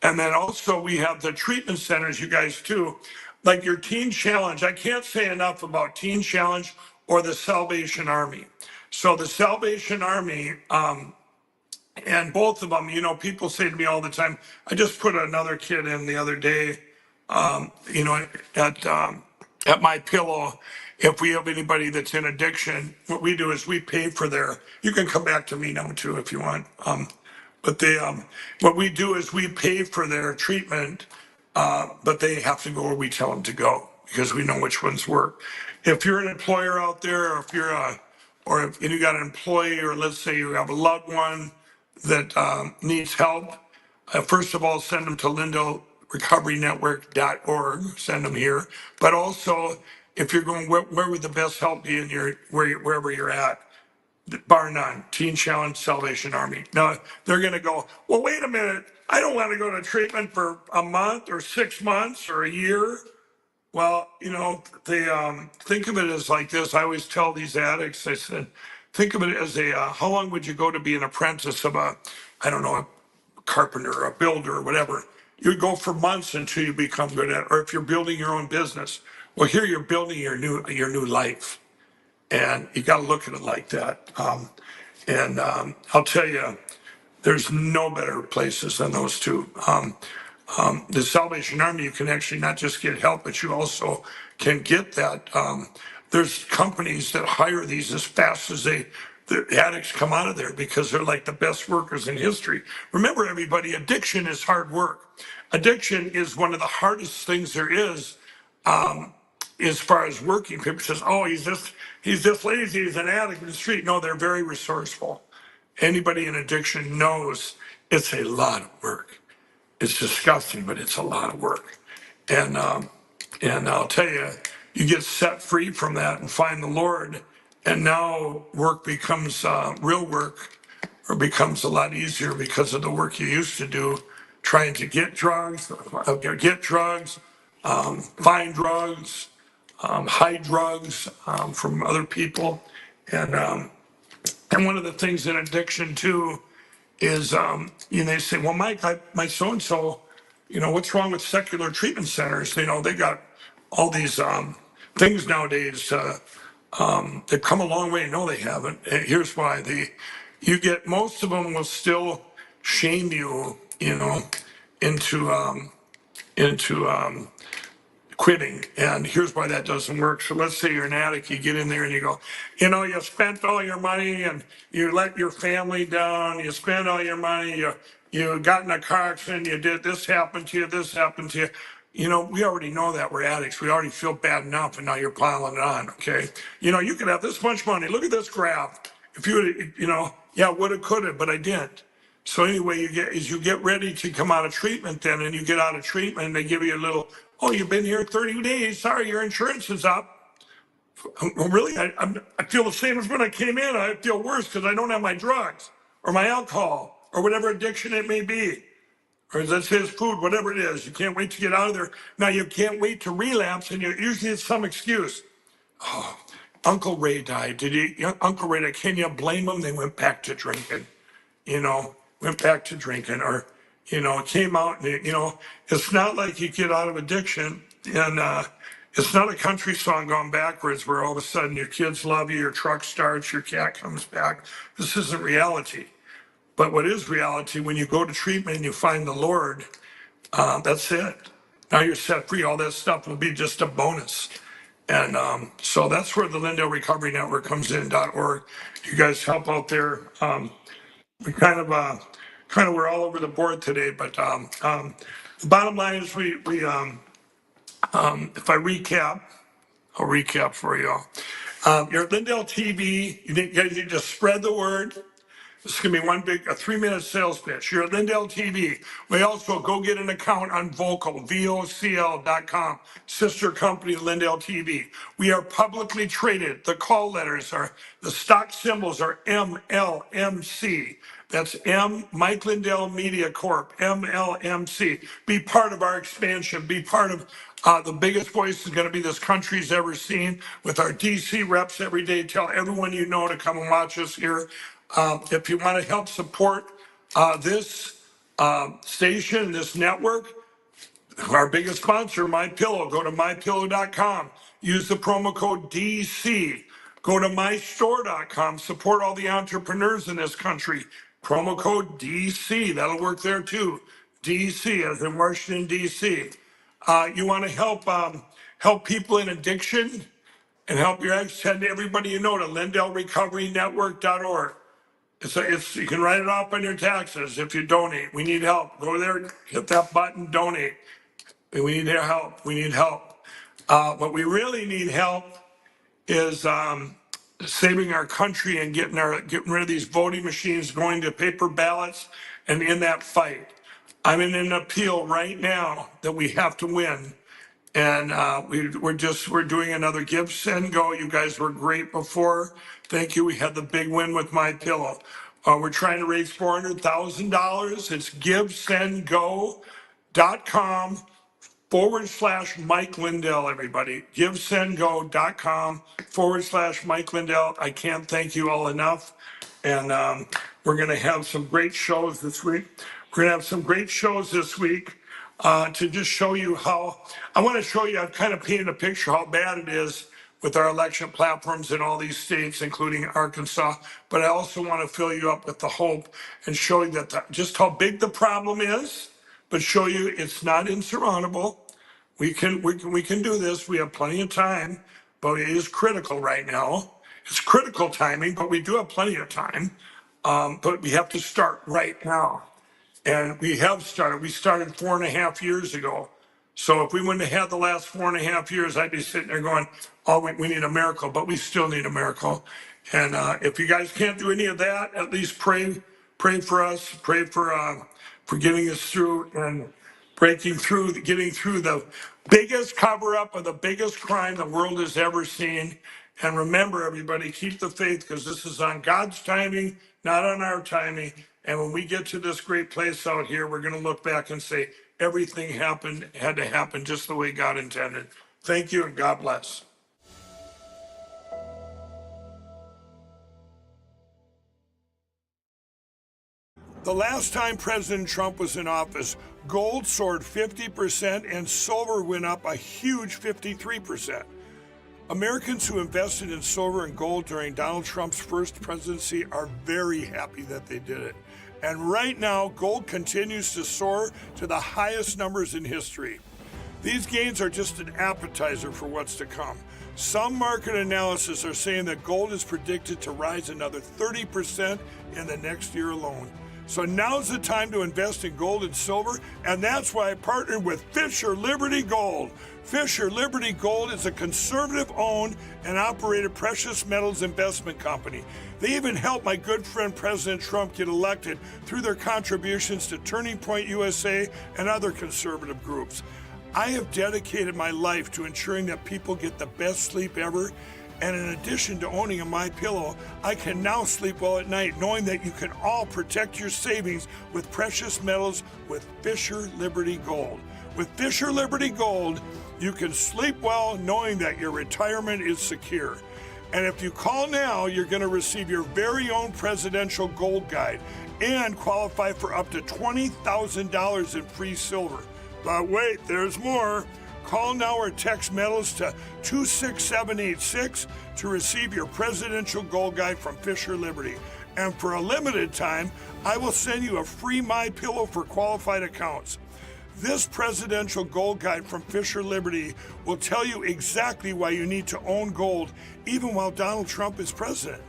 And then also we have the treatment centers, you guys too, like your Teen Challenge. I can't say enough about Teen Challenge or the Salvation Army. So the Salvation Army, and both of them, people say to me all the time, I just put another kid in the other day, at my pillow. If we have anybody that's in addiction, what we do is we pay for you can come back to me now too if you want. But what we do is we pay for their treatment, but they have to go where we tell them to go because we know which ones work. If you're an employer out there, or if you got an employee, or let's say you have a loved one that needs help, first of all, send them to LindellRecoveryNetwork.org. Send them here. But also, if you're going, where would the best help be wherever you're at? Bar none, Teen Challenge, Salvation Army. Now, they're going to go, well, wait a minute. I don't want to go to treatment for a month or 6 months or a year. Well, they think of it as like this. I always tell these addicts, I said, think of it as a, how long would you go to be an apprentice of a, I don't know, a carpenter, or a builder, or whatever? You'd go for months until you become good at it. Or if you're building your own business, well, here you're building your new life, and you got to look at it like that. I'll tell you, there's no better places than those two. The Salvation Army, you can actually not just get help, but you also can get that. There's companies that hire these as fast as the addicts come out of there, because they're like the best workers in history. Remember, everybody, addiction is hard work. Addiction is one of the hardest things there is, as far as working. People says, "Oh, he's just lazy. He's an addict in the street." No, they're very resourceful. Anybody in addiction knows it's a lot of work. It's disgusting, but it's a lot of work. And I'll tell you, you get set free from that and find the Lord, and now work becomes real work, or becomes a lot easier because of the work you used to do, trying to get drugs, find drugs, hide drugs from other people, and one of the things in addiction too is, they say, well, Mike, my so-and-so, what's wrong with secular treatment centers? They got all these things nowadays. They've come a long way. No, they haven't. And here's why. Most of them will still shame you, into, quitting. And here's why that doesn't work. So let's say you're an addict, you get in there and you go, you spent all your money and you let your family down, you spent all your money, you got in a car accident, you did this happened to you, this happened to you. We already know that we're addicts. We already feel bad enough, and now you're piling it on, okay? You could have this much money. Look at this graph. If you would, yeah, woulda, coulda, but I didn't. So anyway, you get ready to come out of treatment then, and you get out of treatment, and they give you a little, oh, you've been here 30 days. Sorry, your insurance is up. Oh, really? I feel the same as when I came in. I feel worse because I don't have my drugs or my alcohol or whatever addiction it may be. Or that's his food, whatever it is. You can't wait to get out of there. Now you can't wait to relapse, and usually it's some excuse. Oh, Uncle Ray died. Uncle Ray died. Can you blame him? They went back to drinking. Went back to drinking, or, came out and, it's not like you get out of addiction and it's not a country song gone backwards where all of a sudden your kids love you, your truck starts, your cat comes back. This isn't reality. But what is reality, when you go to treatment and you find the Lord, that's it. Now you're set free. All that stuff will be just a bonus. And so that's where the Lindell Recovery Network comes in.org. You guys help out there. We we're all over the board today, but the bottom line is if I recap, I'll recap for you all. You're at Lindell TV. You guys need to spread the word. This is going to be a 3-minute sales pitch. You're at Lindell TV. We also go get an account on Vocal, VOCL.com, sister company Lindell TV. We are publicly traded. The call letters the stock symbols are MLMC. That's Mike Lindell Media Corp, MLMC. Be part of our expansion. Be part of the biggest voice is going to be this country's ever seen, with our DC reps every day. Tell everyone you know to come and watch us here. If you want to help support this station, this network, our biggest sponsor, MyPillow, go to mypillow.com. Use the promo code DC. Go to mystore.com. Support all the entrepreneurs in this country. Promo code DC. That'll work there too. DC, as in Washington, DC. You want to help people in addiction and help your ex? Send everybody you know to LindellRecoveryNetwork.org. You can write it off on your taxes if you donate. We need help. Go there, hit that button, donate. We need their help. We need help. What we really need help is saving our country and getting rid of these voting machines, going to paper ballots, and in that fight. I'm in an appeal right now that we have to win. And we're doing another Give, Send, Go. You guys were great before. Thank you. We had the big win with My Pillow. We're trying to raise $400,000. It's GiveSendGo.com /Mike Lindell, everybody. GiveSendGo.com /Mike Lindell. I can't thank you all enough. And we're going to have some great shows this week. We're going to have some great shows this week to just show you how, I want to show you, I've kind of painted a picture how bad it is with our election platforms in all these states, including Arkansas. But I also want to fill you up with the hope and show you that just how big the problem is, but show you it's not insurmountable. We can do this. We have plenty of time, but it is critical right now. It's critical timing, but we do have plenty of time. But we have to start right now. And we have started. We started 4.5 years ago. So if we wouldn't have had the last 4.5 years, I'd be sitting there going, oh, we need a miracle, but we still need a miracle. And if you guys can't do any of that, at least pray for us, pray for getting us through and breaking through, getting through the biggest cover up of the biggest crime the world has ever seen. And remember, everybody, keep the faith, because this is on God's timing, not on our timing. And when we get to this great place out here, we're going to look back and say everything had to happen just the way God intended. Thank you, and God bless. The last time President Trump was in office, gold soared 50% and silver went up a huge 53%. Americans who invested in silver and gold during Donald Trump's first presidency are very happy that they did it. And right now, gold continues to soar to the highest numbers in history. These gains are just an appetizer for what's to come. Some market analysis are saying that gold is predicted to rise another 30% in the next year alone. So now's the time to invest in gold and silver, and that's why I partnered with Fisher Liberty Gold. Fisher Liberty Gold is a conservative-owned and operated precious metals investment company. They even helped my good friend President Trump get elected through their contributions to Turning Point USA and other conservative groups. I have dedicated my life to ensuring that people get the best sleep ever. And in addition to owning a MyPillow, I can now sleep well at night knowing that you can all protect your savings with precious metals with Fisher Liberty Gold. With Fisher Liberty Gold, you can sleep well knowing that your retirement is secure. And if you call now, you're going to receive your very own presidential gold guide and qualify for up to $20,000 in free silver. But wait, there's more. Call now or text metals to 26786 to receive your presidential gold guide from Fisher Liberty. And for a limited time, I will send you a free MyPillow for qualified accounts. This presidential gold guide from Fisher Liberty will tell you exactly why you need to own gold even while Donald Trump is president.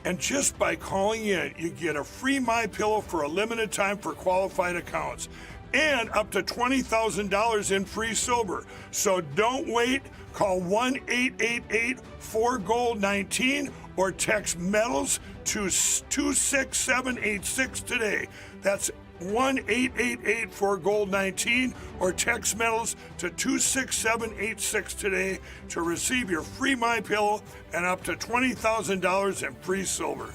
And just by calling in, you get a free MyPillow for a limited time for qualified accounts and up to $20,000 in free silver. So don't wait. Call 1-888-4GOLD-19 or text metals to 26786 today. That's 1-888-4GOLD-19 or text metals to 26786 today to receive your free MyPillow and up to $20,000 in free silver.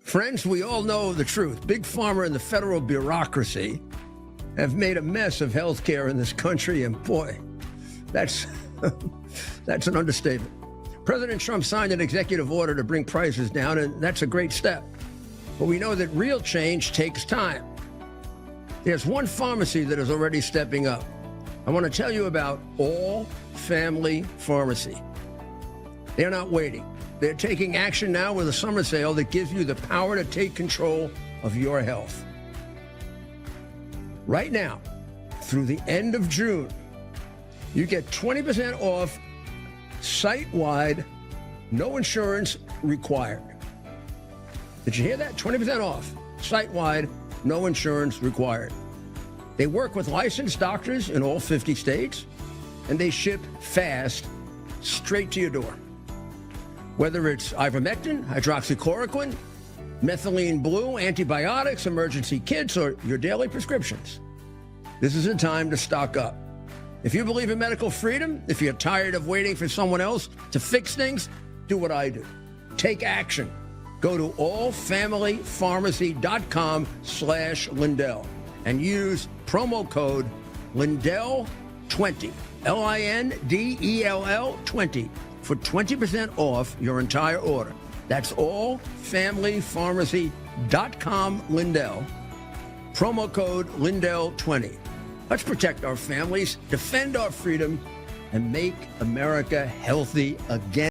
Friends, we all know the truth. Big Pharma and the federal bureaucracy have made a mess of healthcare in this country, and boy, that's an understatement. President Trump signed an executive order to bring prices down, and that's a great step. But we know that real change takes time. There's one pharmacy that is already stepping up. I want to tell you about All Family Pharmacy. They're not waiting. They're taking action now with a summer sale that gives you the power to take control of your health. Right now, through the end of June, you get 20% off site-wide, no insurance required. Did you hear that? 20% off, site-wide, no insurance required. They work with licensed doctors in all 50 states, and they ship fast, straight to your door. Whether it's ivermectin, hydroxychloroquine, methylene blue, antibiotics, emergency kits, or your daily prescriptions, this is a time to stock up. If you believe in medical freedom, if you're tired of waiting for someone else to fix things, do what I do. Take action. Go to allfamilypharmacy.com/Lindell. and use promo code Lindell20, Lindell 20, for 20% off your entire order. That's allfamilypharmacy.com, Lindell. Promo code Lindell20. Let's protect our families, defend our freedom, and make America healthy again.